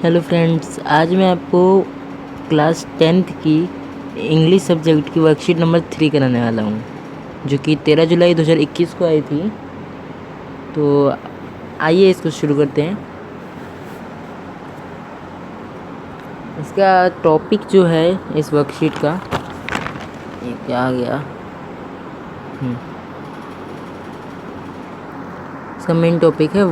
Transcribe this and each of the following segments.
Hello friends, आज मैं आपको क्लास 10th की इंग्लिश सब्जेक्ट की वर्कशीट नंबर 3 कराने वाला हूँ, जो कि 13 जुलाई 2021 को आई थी। तो आइए इसको शुरू करते हैं। इसका टॉपिक जो है इस वर्कशीट का, ये क्या आ गया, इसका मेन टॉपिक है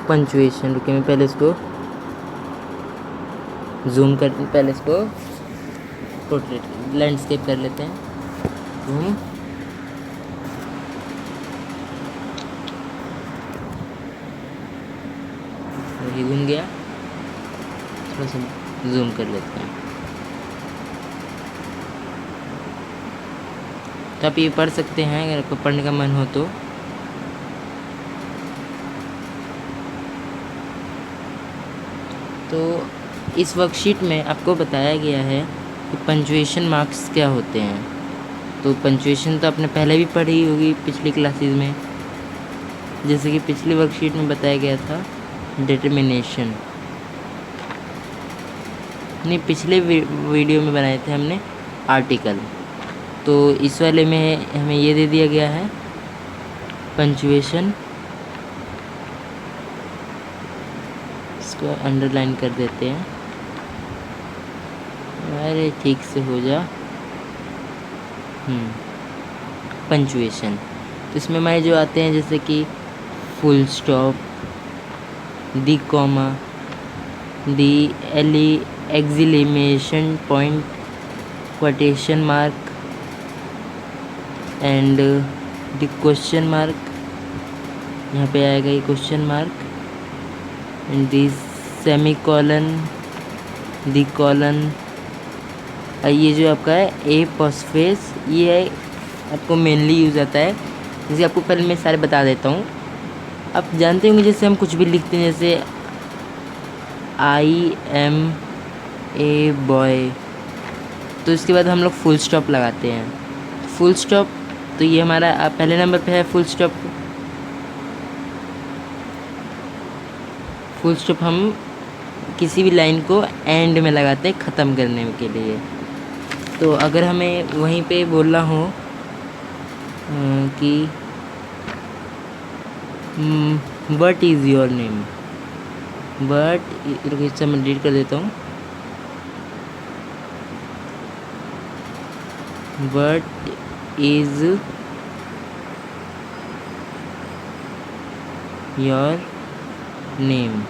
पंचुएशन। रुकिए, मैं पहले इसको जूम कर, पहले इसको पोर्ट्रेट लैंडस्केप कर लेते हैं। ये घूम गया, थोड़ा सा जूम कर लेते हैं। तो आप ये पढ़ सकते हैं अगर आपको पढ़ने का मन हो तो। इस वर्कशीट में आपको बताया गया है कि पंचुएशन मार्क्स क्या होते हैं। तो पंचुएशन तो आपने पहले भी पढ़ी होगी पिछली क्लासेस में, जैसे कि पिछली वर्कशीट में बताया गया था डिटर्मिनेशन। नहीं, पिछले वीडियो में बनाए थे हमने आर्टिकल। तो इस वाले में हमें ये दे दिया गया है पंचुएशन। इसको अंडरलाइन कर देते हैं। अरे ठीक से हो जा। पंचुएशन तो इसमें हमारे जो आते हैं जैसे कि full stop, the comma, the exclamation point, quotation mark and the question mark. यहाँ पे आएगा ये question mark and the semicolon, the colon. ये जो आपका है ए पोस्टफेस, ये है आपको मेनली यूज़ आता है। जैसे आपको पहले मैं सारे बता देता हूँ। आप जानते होंगे जैसे हम कुछ भी लिखते हैं, जैसे आई एम ए बॉय, तो इसके बाद हम लोग फुल स्टॉप लगाते हैं। फुल स्टॉप, तो ये हमारा पहले नंबर पे है फुल स्टॉप। फुल स्टॉप हम किसी भी लाइन को एंड में लगाते हैं ख़त्म करने के लिए। तो अगर हमें वहीं पे बोलना हो कि what is your name, what, इससे मैं डिलीट कर देता हूँ। व्हाट इज़ योर नेम,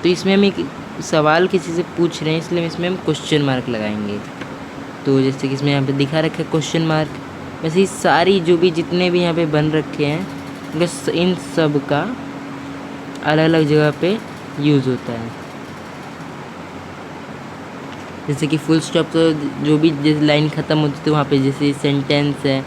तो इसमें हम एक सवाल किसी से पूछ रहे हैं, इसलिए इसमें हम क्वेश्चन मार्क लगाएंगे। तो जैसे कि इसमें यहाँ पे दिखा रखा है क्वेश्चन मार्क, वैसे ही सारी जो भी जितने भी यहाँ पे बन रखे हैं बस इन सब का अलग अलग जगह पे यूज़ होता है। जैसे कि फुल स्टॉप, तो जो भी जैसे लाइन ख़त्म होती है वहाँ पे, जैसे सेंटेंस है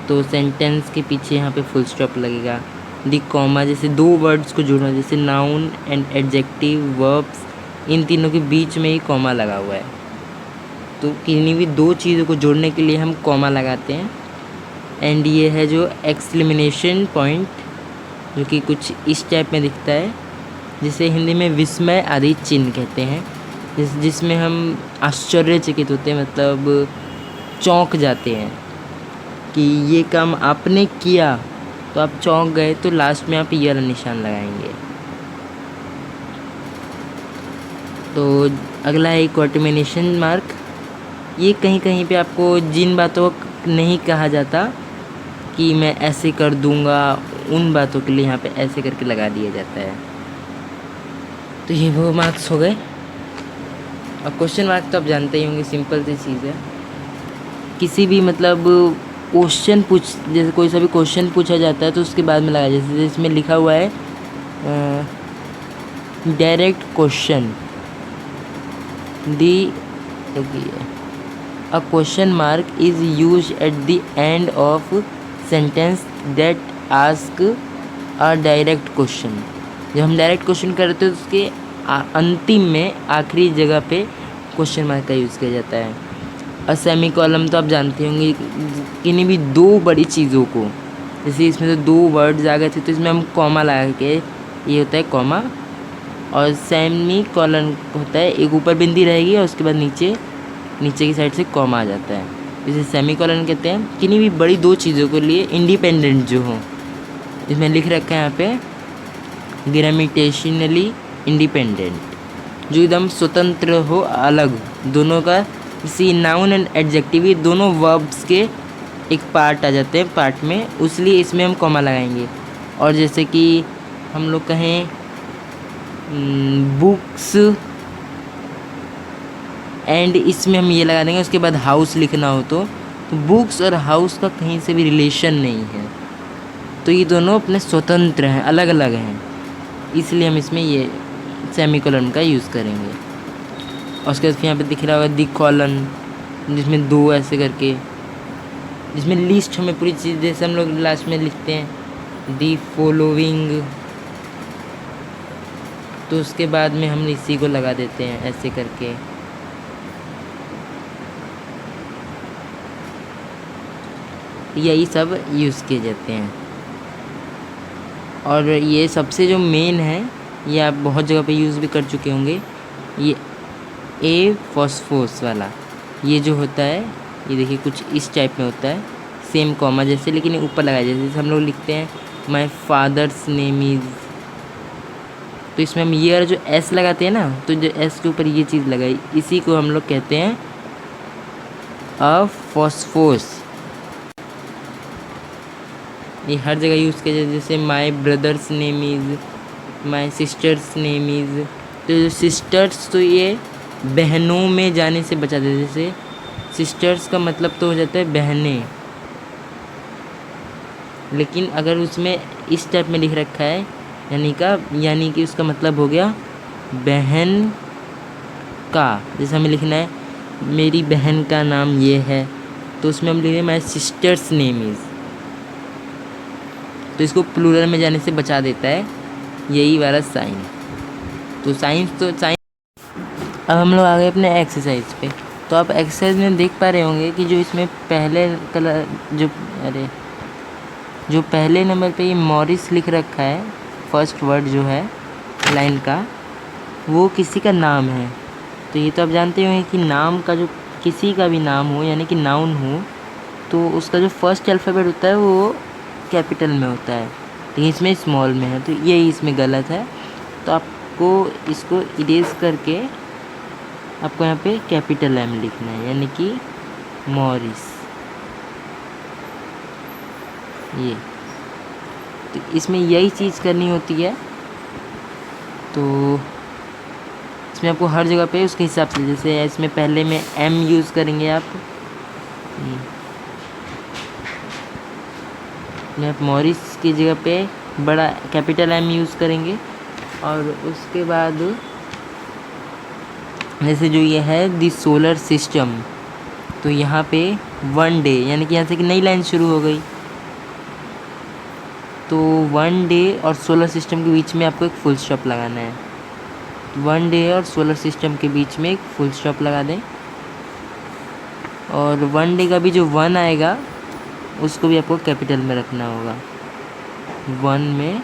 तो सेंटेंस के पीछे यहाँ पे फुल स्टॉप लगेगा। दी कॉमा, जैसे दो वर्ड्स को जोड़ना, जैसे नाउन एंड एडजेक्टिव, वर्ब्स, इन तीनों के बीच में ही कॉमा लगा हुआ है। तो किन्हीं भी दो चीज़ों को जोड़ने के लिए हम कॉमा लगाते हैं। एंड ये है जो एक्सक्लेमेशन पॉइंट, जो कि कुछ इस टाइप में दिखता है, जिसे हिंदी में विस्मय आदि चिन्ह कहते हैं, जिसमें हम आश्चर्यचकित होते हैं, मतलब चौंक जाते हैं कि ये काम आपने किया, तो आप चौंक गए, तो लास्ट में आप ये वाला निशान लगाएंगे। तो अगला है क्वोटेशन मार्क। ये कहीं कहीं पे आपको जिन बातों को नहीं कहा जाता कि मैं ऐसे कर दूंगा, उन बातों के लिए यहाँ पे ऐसे करके लगा दिया जाता है। तो ये वो मार्क्स हो गए। और क्वेश्चन मार्क तो आप जानते ही होंगे, सिंपल सी चीज़ है। किसी भी मतलब क्वेश्चन जैसे कोई सा भी क्वेश्चन पूछा जाता है तो उसके बाद में लगाया, जैसे इसमें लिखा हुआ है direct question, a question mark is used at the end of sentence that ask a direct question। जब हम डायरेक्ट क्वेश्चन करते हैं तो उसके अंतिम में आखिरी जगह पे क्वेश्चन मार्क का यूज़ किया जाता है। और सेमीकोलन तो आप जानते होंगे, किन्हीं भी दो बड़ी चीज़ों को, जैसे इसमें तो दो वर्ड्स आ गए थे तो इसमें हम कॉमा लगा के, ये होता है कॉमा। और सेमी कॉलन होता है, एक ऊपर बिंदी रहेगी और उसके बाद नीचे की साइड से कॉमा आ जाता है, इसे सेमी कॉलन कहते हैं। किन्हीं भी बड़ी दो चीज़ों के लिए इंडिपेंडेंट जो हो, इसमें लिख रखा है यहाँ पे ग्रामेटिकली इंडिपेंडेंट, जो एकदम स्वतंत्र हो, अलग, दोनों का किसी नाउन एंड एडजेक्टिव, ये दोनों वर्ब्स के एक पार्ट आ जाते हैं पार्ट में, इसलिए इसमें हम कॉमा लगाएंगे। और जैसे कि हम लोग कहें बुक्स एंड इसमें हम ये लगा देंगे, उसके बाद हाउस लिखना हो तो बुक्स और हाउस का कहीं से भी रिलेशन नहीं है, तो ये दोनों अपने स्वतंत्र हैं, अलग अलग हैं, इसलिए हम इसमें ये सेमीकोलन का यूज़ करेंगे। और उसके बाद यहाँ पे दिख रहा होगा दी कॉलन, जिसमें दो ऐसे करके, जिसमें लिस्ट हमें पूरी चीज़, जैसे हम लोग लास्ट में लिखते हैं दी फॉलोइंग, तो उसके बाद में हम इसी को लगा देते हैं ऐसे करके। यही सब यूज़ किए जाते हैं। और ये सबसे जो मेन है, ये आप बहुत जगह पे यूज़ भी कर चुके होंगे, ये ए फॉस्फोस वाला, ये जो होता है, ये देखिए कुछ इस टाइप में होता है, सेम कॉमा जैसे, लेकिन ये ऊपर लगाया जाए, जैसे हम लोग लिखते हैं माई फादर्स नेम इज़, तो इसमें हम ये जो एस लगाते हैं ना, तो जो एस के ऊपर ये चीज़ लगाई, इसी को हम लोग कहते हैं अ फॉस्फोस। ये हर जगह यूज़ किया जाए, जैसे my brother's name is, my sister's name is, तो जो सिस्टर्स, तो ये बहनों में जाने से बचा देते, जैसे सिस्टर्स का मतलब तो हो जाता है बहनें, लेकिन अगर उसमें इस टाइप में लिख रखा है यानी कि उसका मतलब हो गया बहन का, जैसे हमें लिखना है मेरी बहन का नाम ये है, तो उसमें हम लिखेंगे माई सिस्टर्स नेम इज़, तो इसको प्लूरल में जाने से बचा देता है यही वाला साइन। तो साइंस अब हम लोग आ गए अपने एक्सरसाइज पे। तो आप एक्सरसाइज में देख पा रहे होंगे कि जो इसमें पहले कलर जो पहले नंबर पे ये मॉरिस लिख रखा है, फर्स्ट वर्ड जो है लाइन का, वो किसी का नाम है। तो ये तो आप जानते होंगे कि नाम का, जो किसी का भी नाम हो यानी कि नाउन हो, तो उसका जो फर्स्ट अल्फ़ाबेट होता है वो कैपिटल में होता है, लेकिन इसमें स्मॉल में है, तो यही इसमें गलत है। तो आपको इसको इरेज करके आपको यहाँ पे कैपिटल एम लिखना है, यानी कि मॉरिस, ये, तो इसमें यही चीज़ करनी होती है। तो इसमें आपको हर जगह पे उसके हिसाब से, जैसे इसमें पहले में एम यूज़ करेंगे आप मॉरिस की जगह पे बड़ा कैपिटल एम यूज़ करेंगे। और उसके बाद जैसे जो ये है दी सोलर सिस्टम, तो यहाँ पे वन डे, यानी कि यहाँ से कि नई लाइन शुरू हो गई, तो वन डे और सोलर सिस्टम के बीच में आपको एक फुल स्टॉप लगाना है। वन डे और सोलर सिस्टम के बीच में एक फुल स्टॉप लगा दें। और वन डे का भी जो वन आएगा उसको भी आपको कैपिटल में रखना होगा, वन में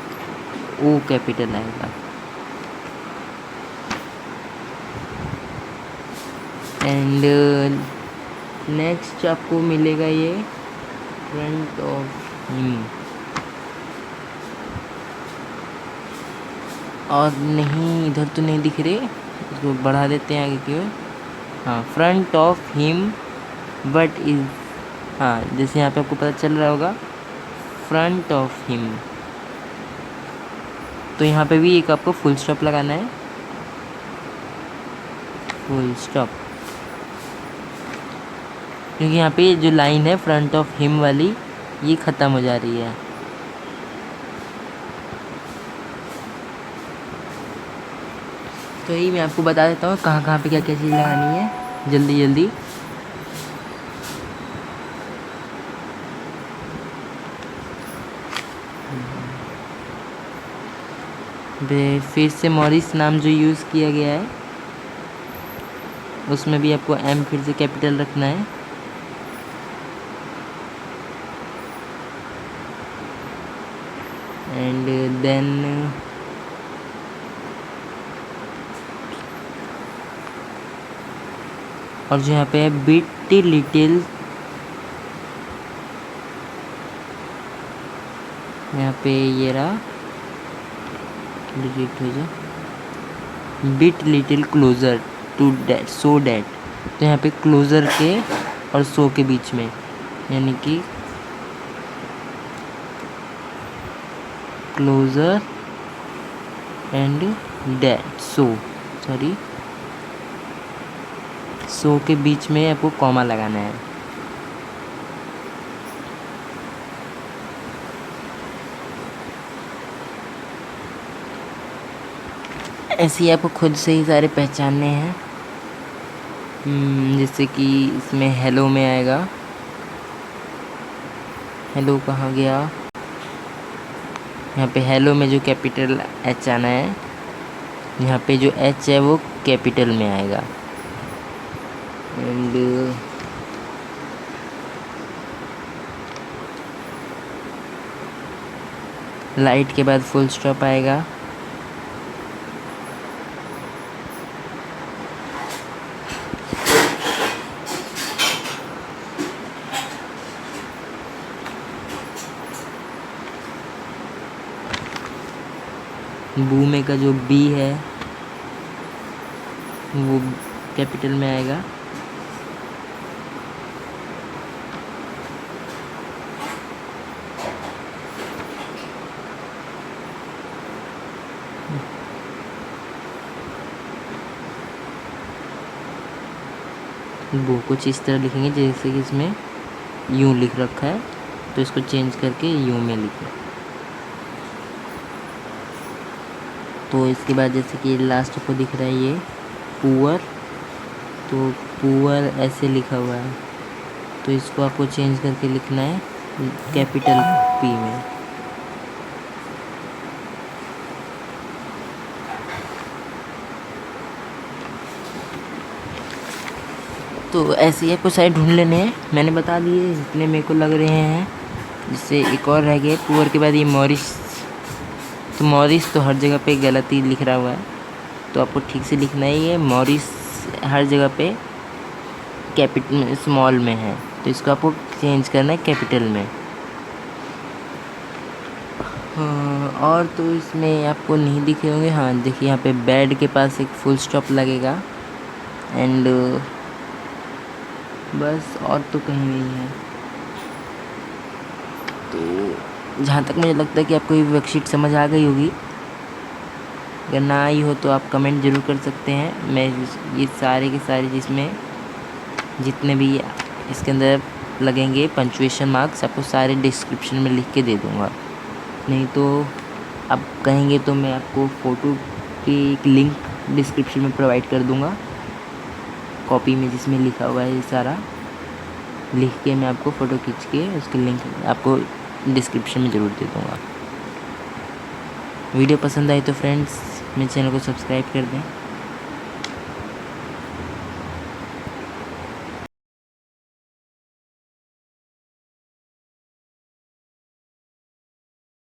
ओ कैपिटल आएगा। एंड नेक्स्ट आपको मिलेगा ये फ्रंट ऑफ हिम, और नहीं इधर तो नहीं दिख रहे, इसको बढ़ा देते हैं आगे की ओर। हाँ, front of him but is, हाँ जैसे यहाँ पे आपको पता चल रहा होगा फ्रंट ऑफ हिम, तो यहाँ पे भी एक आपको फुल स्टॉप लगाना है, फुल स्टॉप, क्योंकि यहाँ पे जो लाइन है फ्रंट ऑफ हिम वाली ये ख़त्म हो जा रही है। तो यही मैं आपको बता देता हूँ कहाँ कहाँ पे क्या क्या चीज़ लगानी है, जल्दी जल्दी। फिर से मॉरिस नाम जो यूज़ किया गया है उसमें भी आपको एम फिर से कैपिटल रखना है। एंड देन और जो यहाँ पे है बिट लिटिल, यहाँ पे ये रहा, डिलीट हो जाए, bit little closer to that so that. तो यहाँ पे क्लोजर के और सो के बीच में, यानी कि क्लोजर एंड डैट सो के बीच में आपको कॉमा लगाना है। ऐसे ही आपको खुद से ही सारे पहचानने हैं। जैसे कि इसमें हेलो में आएगा, हेलो कहाँ गया, यहाँ पे हेलो में जो कैपिटल एच आना है, यहाँ पे जो एच है वो कैपिटल में आएगा। एंड लाइट के बाद फुल स्टॉप आएगा। बूमे का जो बी है वो कैपिटल में आएगा। वो कुछ इस तरह लिखेंगे जैसे कि इसमें यूँ लिख रखा है, तो इसको चेंज करके यूँ में लिखें। तो इसके बाद जैसे कि लास्ट को दिख रहा है ये पुअर, तो पुअर ऐसे लिखा हुआ है, तो इसको आपको चेंज करके लिखना है कैपिटल पी में। तो ऐसे ही आपको सारे ढूंढ लेने हैं। मैंने बता दिए जितने मेरे को लग रहे हैं। जिससे एक और रह गए पुअर के बाद ये मॉरिस। तो मॉरिस तो हर जगह पे गलत ही लिख रहा हुआ है, तो आपको ठीक से लिखना ही है। मॉरिस हर जगह पे कैपिटल स्मॉल में है, तो इसको आपको चेंज करना है कैपिटल में। और तो इसमें आपको नहीं दिखे होंगे। हाँ देखिए, यहाँ पे बेड के पास एक फुल स्टॉप लगेगा। एंड बस और तो कहीं नहीं है। तो जहाँ तक मुझे लगता है कि आपको ये वर्कशीट समझ आ गई होगी। अगर ना आई हो तो आप कमेंट ज़रूर कर सकते हैं। मैं ये सारे के सारे जिसमें जितने भी इसके अंदर लगेंगे पंचुएशन मार्क्स, आपको सारे डिस्क्रिप्शन में लिख के दे दूँगा। नहीं तो आप कहेंगे तो मैं आपको फ़ोटो की एक लिंक डिस्क्रिप्शन में प्रोवाइड कर दूँगा, कॉपी में जिसमें लिखा हुआ है ये सारा लिख के मैं आपको फ़ोटो खींच के उसकी लिंक आपको डिस्क्रिप्शन में ज़रूर दे दूँगा। वीडियो पसंद आई तो फ्रेंड्स मेरे चैनल को सब्सक्राइब कर दें।